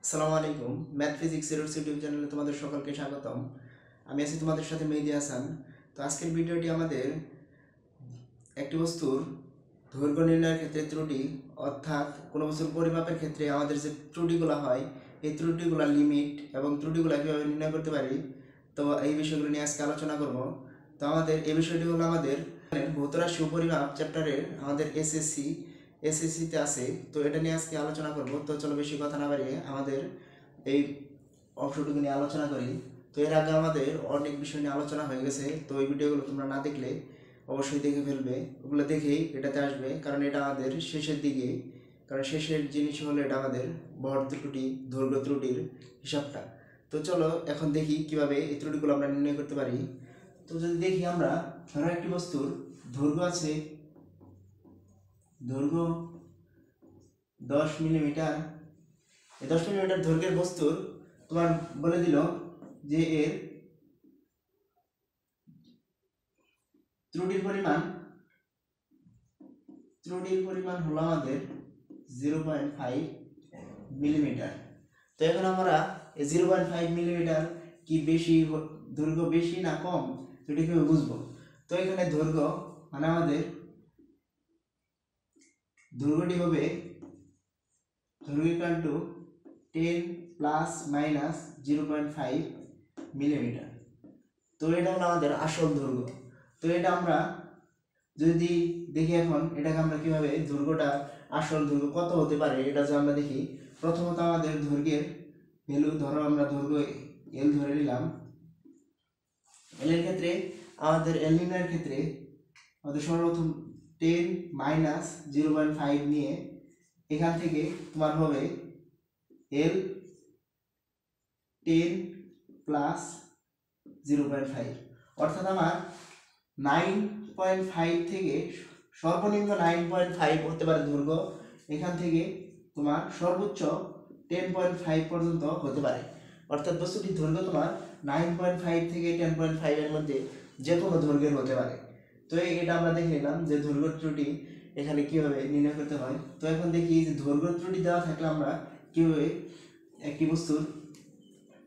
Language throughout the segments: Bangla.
আসসালামু আলাইকুম। ম্যাথ ফিজিক্স এরোডস ইউটিউব চ্যানেলে তোমাদের সকলকে স্বাগতম। আমি আছি তোমাদের সাথে মেহেদি হাসান। তো আজকের ভিডিওটি আমাদের একটি বস্তুর দৈর্ঘ্য নির্ণয়ের ক্ষেত্রে ত্রুটি, অর্থাৎ কোনো বস্তুর পরিমাপের ক্ষেত্রে আমাদের যে ত্রুটিগুলো হয় এই ত্রুটিগুলোর লিমিট এবং ত্রুটিগুলো কীভাবে নির্ণয় করতে পারি, তো এই বিষয়গুলো নিয়ে আজকে আলোচনা করব। তো আমাদের এই বিষয়টি হলো আমাদের ভৌত রাশি ও পরিমাপ চ্যাপ্টারের আমাদের এসএসসিতে আছে। তো এটা নিয়ে আজকে আলোচনা করব। তো চলো বেশি কথা না বাড়িয়ে আমাদের এই অংশটুকু নিয়ে আলোচনা করি। তো এর আগে আমাদের অনেক বিষয় নিয়ে আলোচনা হয়ে গেছে। তো এই ভিডিওগুলো তোমরা না দেখলে অবশ্যই দেখে ফেলবে, ওগুলো দেখেই এটাতে আসবে, কারণ এটা আমাদের শেষের দিকে, কারণ শেষের জিনিস হলো এটা আমাদের ভর ত্রুটি, দৈর্ঘ্য ত্রুটির হিসাবটা। তো চলো এখন দেখি কিভাবে এই ত্রুটিগুলো আমরা নির্ণয় করতে পারি। তো যদি দেখি আমরা, ধরো একটি বস্তুর দৈর্ঘ্য আছে, দৈর্ঘ্য 10 মিলিমিটার। এই 10 মিলিমিটার দৈর্ঘ্যের বস্তুর তোমার বলে দিল যে এর ত্রুটির পরিমাণ হলো আমাদের 0.5 মিলিমিটার। তো এখন আমরা এই 0.5 মিলিমিটার কি বেশি, দৈর্ঘ্য বেশি না কম, তো এটা কিভাবে বুঝবো? তো এখানে দৈর্ঘ্য মানে আমাদের দৈর্ঘ্যটি হবে দৈর্ঘ্য টু 10 প্লাস মাইনাস 0.5 মিলিমিটার। তো এটা হলো আমাদের আসল দৈর্ঘ্য। তো এটা আমরা যদি দেখি এখন এটাকে আমরা কিভাবে দৈর্ঘ্যটা, আসল দৈর্ঘ্য কত হতে পারে এটা যদি আমরা দেখি, প্রথমত আমাদের দৈর্ঘ্যের ভ্যালু, ধরো আমরা দৈর্ঘ্য এল ধরে নিলাম। এল এর ক্ষেত্রে আমাদের এল নির্ণয়ের ক্ষেত্রে আমাদের সর্বপ্রথম 10 মাইনাস 0.5 নিয়ে এখান থেকে তোমার হবে এল 10 প্লাস 0.5, অর্থাৎ আমার 9.5 থেকে সর্বনিম্ন 9.5 হতে পারে দৈর্ঘ্য, এখান থেকে তোমার সর্বোচ্চ 10.5 পর্যন্ত হতে পারে। অর্থাৎ বস্তুটির দৈর্ঘ্য তোমার 9.5 থেকে 10.5 এর মধ্যে যে কোনো দৈর্ঘ্যের হতে পারে। তো এটা আমরা দেখে নিলাম যে দৈর্ঘ্য ত্রুটি এখানে কীভাবে নির্ণয় করতে হয়। তো এখন দেখি যে দৈর্ঘ্য ত্রুটি দেওয়া থাকলে আমরা কীভাবে একটি বস্তুর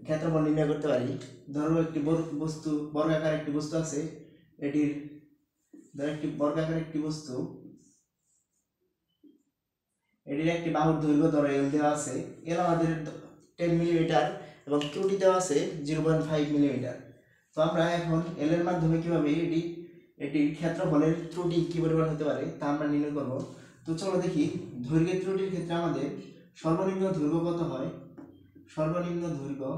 ক্ষেত্রফল নির্ণয় করতে পারি। ধরো একটি বস্তু, বর্গাকার একটি বস্তু আছে, এটির ধরো একটি বর্গাকার একটি বস্তু, এটির একটি বাহুর দৈর্ঘ্য ধরো এল দেওয়া আছে, এল আমাদের 10 মিলিমিটার এবং ত্রুটি দেওয়া আছে 0.5 মিলিমিটার। তো আমরা এখন এল এর মাধ্যমে কিভাবে এটির ক্ষেত্রফলের ত্রুটি কী পরিমাণ হতে পারে তা আমরা নির্ণয় করব। তো চলো দেখি দৈর্ঘ্যের ত্রুটির ক্ষেত্রে আমাদের সর্বনিম্ন দৈর্ঘ্য কত হয়। সর্বনিম্ন দৈর্ঘ্য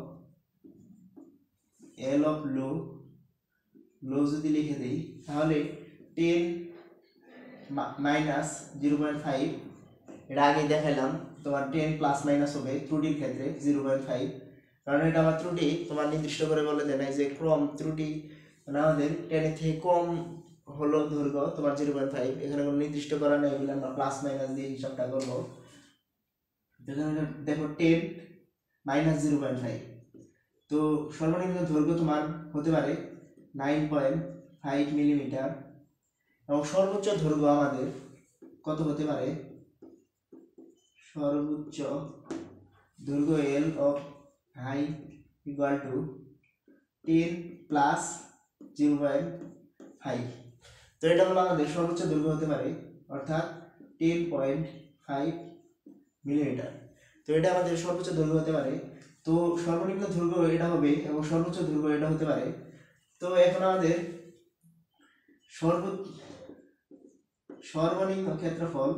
এল অফ লো যদি লিখে দিই তাহলে 10 মাইনাস 0.5, এটা আগে দেখাইলাম, তোমার 10 প্লাস মাইনাস হবে ত্রুটির ক্ষেত্রে 0.5, কারণ এটা আমার ত্রুটি তোমার নির্দিষ্ট করে বলে দেয় নাই যে ক্রম ত্রুটি, মানে আমাদের 10 এর থেকে কম হলো দৈর্ঘ্য তোমার 0.5, এখানে কোনো নির্দিষ্ট করা নেই বলে আমরা প্লাস মাইনাস দিয়ে হিসাবটা করবো। এখানে দেখো 10 মাইনাস 0.5, তো সর্বনিম্ন দৈর্ঘ্য তোমার হতে পারে 9.5 মিলিমিটার এবং সর্বোচ্চ দৈর্ঘ্য আমাদের কত হতে পারে, সর্বোচ্চ দৈর্ঘ্য L of high equal to 10 plus 0.5। তো এটা হলো আমাদের সর্বোচ্চ দৈর্ঘ্য হতে পারে, অর্থাৎ 10.5 মিলিমিটার। তো এটা আমাদের সর্বোচ্চ দৈর্ঘ্য হতে পারে। তো সর্বনিম্ন দৈর্ঘ্য এটা হবে এবং সর্বোচ্চ দৈর্ঘ্য এটা হতে পারে। তো এখন আমাদের সর্বনিম্ন ক্ষেত্রফল,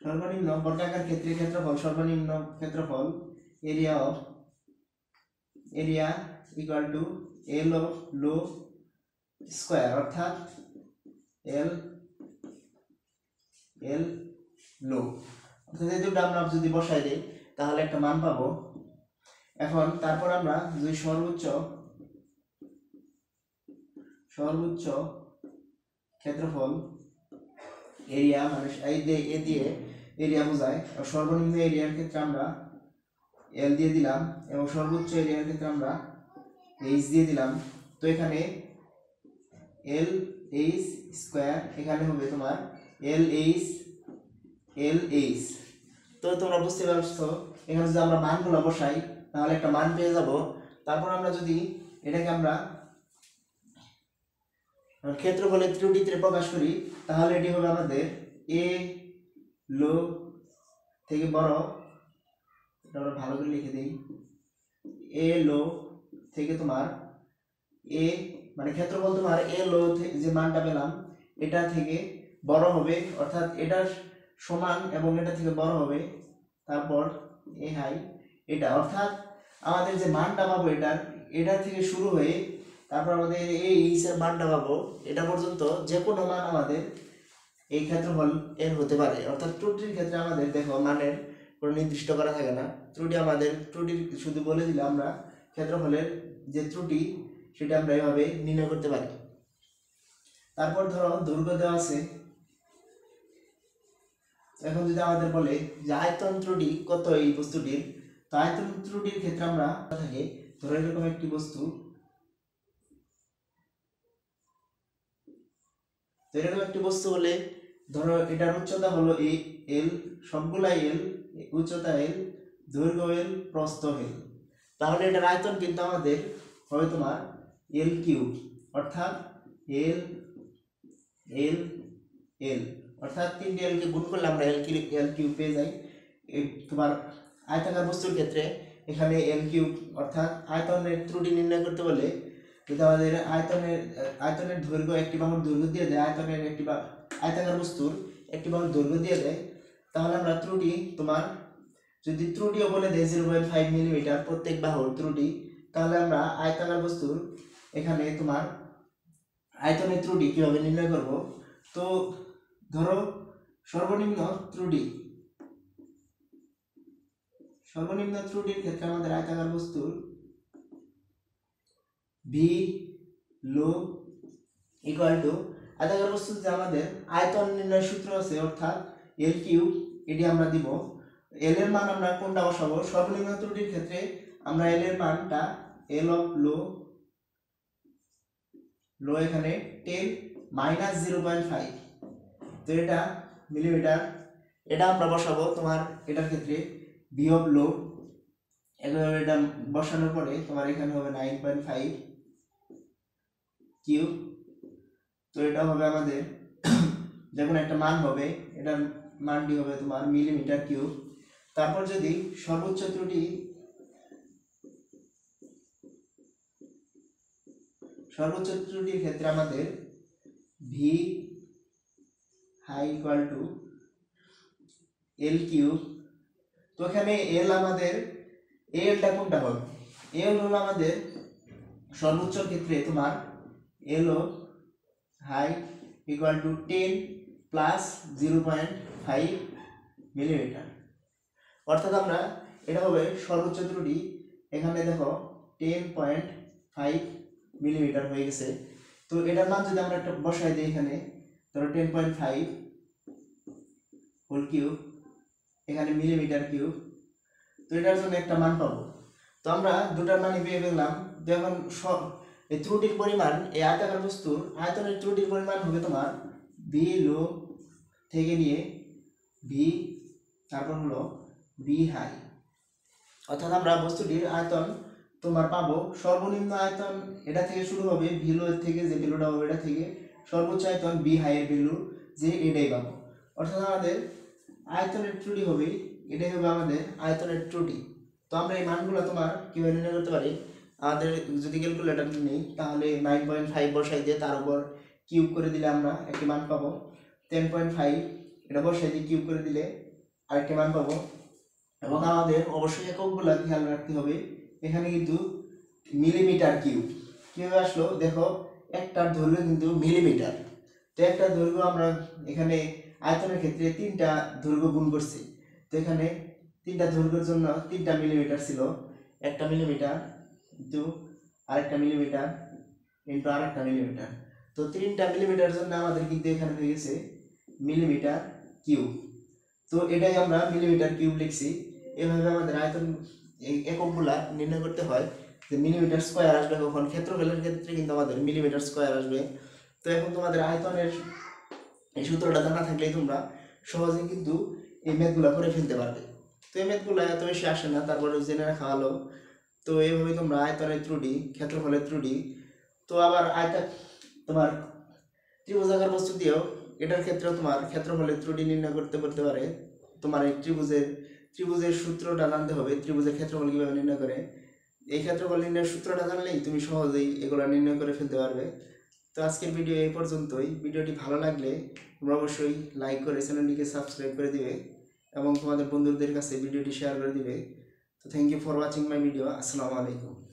সর্বনিম্ন বর্গাকার ক্ষেত্রে ক্ষেত্রফল, সর্বনিম্ন ক্ষেত্রফল area equal to L of low square, অর্থাৎ এল লো, অর্থাৎ এই দুটো আমরা যদি বসাই দিই তাহলে একটা মান পাবো। এখন তারপর আমরা যদি সর্বোচ্চ ক্ষেত্রফল এরিয়া, মানে এ দিয়ে এরিয়া বোঝায়, সর্বনিম্ন এরিয়ার ক্ষেত্রে আমরা এল দিয়ে দিলাম এবং সর্বোচ্চ এরিয়ার ক্ষেত্রে আমরা এইচ দিয়ে দিলাম। তো এখানে এল এইচ স্কোয়ার, এখানে হবে তোমার এল এইচ তো তোমরা বুঝতে পারছো এখানে যদি আমরা মানগুলো বসাই তাহলে একটা মান পেয়ে যাব। তারপর আমরা যদি এটাকে আমরা ক্ষেত্রফলের ত্রুটিতে প্রকাশ করি তাহলে এটি হবে আমাদের এ লো থেকে বড়, এটা আমরা ভালো করে লিখে দিই, এ লো থেকে তোমার এ মানে ক্ষেত্রফল তোমার এ লো যে মানটা পেলাম এটা থেকে বড় হবে, অর্থাৎ এটার সমান এবং এটা থেকে বড় হবে, তারপর এ হাই এটা, অর্থাৎ আমাদের যে মানটা পাবো এটা থেকে শুরু হয়ে তারপর আমাদের এই এর মানটা পাবো এটা পর্যন্ত যে কোনো মান আমাদের এই ক্ষেত্রফল এর হতে পারে। অর্থাৎ ত্রুটির ক্ষেত্রে আমাদের দেখো মানের কোনো নির্দিষ্ট করা থাকে না, ত্রুটির শুধু বলে দিলে আমরা ক্ষেত্রফলের যে ত্রুটি সেটা আমরা এভাবে নির্ণয় করতে পারি। তারপর ধরো দৈর্ঘ্য দেওয়া আছে, এখন যদি আমাদের বলে যে আয়তন ত্রুটি কত এই বস্তুটির, তো আয়তন ত্রুটির ক্ষেত্রে আমরা থাকে ধরো এরকম একটি বস্তু, তো এরকম একটি বস্তু হলে ধরো এটার উচ্চতা হলো এল, সবগুলা এল, উচ্চতা এল, দৈর্ঘ্য এল, প্রস্থ এল, তাহলে এটার আয়তন কিন্তু আমাদের হবে তোমার এল কিউব, অর্থাৎ এল এল এল, অর্থাৎ তিনটি এল কে গুণ করলে আমরা এল কিউব পেয়ে যাই। তোমার আয়তাকার বস্তুর ক্ষেত্রে এখানে এল কিউব, অর্থাৎ আয়তনের ত্রুটি নির্ণয় করতে বলে যদি আমাদের আয়তনের দৈর্ঘ্য একটি বাহুর দৈর্ঘ্য দিয়ে দেয়, আয়তাকার বস্তুর একটি বাহুর দৈর্ঘ্য দিয়ে দেয়, তাহলে আমরা ত্রুটি তোমার যদি ত্রুটিও বলে দেয় 0.5 মিলিমিটার প্রত্যেক বাহুর ত্রুটি, তাহলে আমরা আয়তাকার বস্তুর এখানে তোমার আয়তনের ত্রুটি কিভাবে নির্ণয় করব। তো ধরো সর্বনিম্ন ত্রুটির ক্ষেত্রে আমাদের আয়তাকার বস্তুর ভি লো ইকুয়াল টু আয়তাকার বস্তুর যে আমাদের আয়তন নির্ণয় সূত্র আছে, অর্থাৎ এল কিউব, এটি আমরা দিব। এল এর মান আমরা কোনটা বসাবো, সর্বনিম্ন ত্রুটির ক্ষেত্রে আমরা এল এর মানটা এল অফ লো এখানে 10 মাইনাস 0.5, তো এটা মিলিমিটার, এটা আমরা বসাবো তোমার এটার ক্ষেত্রে ভি অফ লো, এভাবে এটা বসানোর পরে তোমার এখানে হবে 9.5 কিউব, তো এটা হবে আমাদের যখন একটা মান হবে এটার মানটি হবে তোমার মিলিমিটার কিউব। তারপর যদি সর্বোচ্চ ত্রুটির ক্ষেত্রে আমাদের V high equal to L cube, তো এখানে এল আমাদের এলটা কোনটা হবে, এল হলো আমাদের সর্বোচ্চ ক্ষেত্রে তোমার L high equal to 10 plus 0.5 millimetre, অর্থাৎ আমরা এটা হবে সর্বোচ্চ ত্রুটি, এখানে দেখো 10.5 মিলিমিটার হয়ে গেছে। তো এটার মান যদি আমরা একটা বসাই দিই এখানে, ধরো 10.5 হোল কিউব, এখানে মিলিমিটার কিউব, তো এটার জন্য একটা মান পাবো। তো আমরা দুটার মানই পেয়ে গেলাম। যখন এই ত্রুটির পরিমাণ এই আয়তাকার বস্তুর আয়তনের ত্রুটির পরিমাণ হবে তোমার ভি লো থেকে নিয়ে ভি তারপর হলো ভি হাই, অর্থাৎ আমরা বস্তুটির আয়তন তোমার পাবো সর্বনিম্ন আয়তন এটা থেকে শুরু হবে, ভি লো থেকে যে ভ্যালুটা হবে এটা থেকে সর্বোচ্চ আয়তন ভি হাই এর ভ্যালু যে এটাই পাবো, অর্থাৎ আমাদের আয়তনের ত্রুটি হবে, এটাই হবে আমাদের আয়তনের ত্রুটি। তো আমরা এই মানগুলো তোমার কিভাবে নির্ণয় করতে পারি, আমাদের যদি ক্যালকুলেটর নেই তাহলে 9.5 বসাই দিয়ে তার উপর কিউব করে দিলে আমরা একটি মান পাবো, 10.5 এটা বসাই দিয়ে কিউব করে দিলে আরেকটি মান পাবো। এবং আমাদের অবশ্যই এককগুলো খেয়াল রাখতে হবে, এখানে কিন্তু মিলিমিটার কিউব কিভাবে আসলো দেখো, একটার দৈর্ঘ্য কিন্তু মিলিমিটার, তো একটা দৈর্ঘ্য আমরা এখানে আয়তনের ক্ষেত্রে 3টা দৈর্ঘ্য গুণ করছি, তো এখানে 3টা দৈর্ঘ্যের জন্য 3টা মিলিমিটার ছিল, একটা মিলিমিটার ইন্টু আরেকটা মিলিমিটার ইন্টু আরেকটা মিলিমিটার, তো 3টা মিলিমিটার জন্য আমাদের কিন্তু এখানে হয়ে গেছে মিলিমিটার কিউব, তো এটাই আমরা মিলিমিটার কিউব লিখছি। এভাবে আমাদের আয়তন এই এককগুলা নির্ণয় করতে হয় যে মিলিমিটার স্কয়ার আসবে কখন, ক্ষেত্রফলের ক্ষেত্রে কিন্তু আমাদের মিলিমিটার স্কয়ার আসবে। তো এখন তোমাদের আয়তনের এই সূত্রটা জানা থাকলেই তোমরা সহজেই কিন্তু এই ম্যাথগুলো করে ফেলতে পারবে। তো এই ম্যাথগুলো এত বেশি আসে না, তারপরে জেনে রাখা ভালো। তো এইভাবে তোমরা আয়তনের ত্রুটি, ক্ষেত্রফলের ত্রুটি, তো আবার তোমার ত্রিভুজাকার বস্তু দিয়েও এটার ক্ষেত্রেও তোমার ক্ষেত্রফলের ত্রুটি নির্ণয় করতে করতে পারে। তোমার এই ত্রিভুজের সূত্রটা জানতে হবে, ত্রিভুজের ক্ষেত্রফল কীভাবে নির্ণয় করে। এই ক্ষেত্রফল নির্ণয়ের সূত্রটা জানলেই তুমি সহজেই এগুলো নির্ণয় করে ফেলতে পারবে। তো আজকের ভিডিও এই পর্যন্তই। ভিডিওটি ভালো লাগলে তোমরা অবশ্যই লাইক করে চ্যানেলটিকে সাবস্ক্রাইব করে দিবে এবং তোমাদের বন্ধুদের কাছে ভিডিওটি শেয়ার করে দিবে। তো thank you for watching my video. আসসালামু আলাইকুম।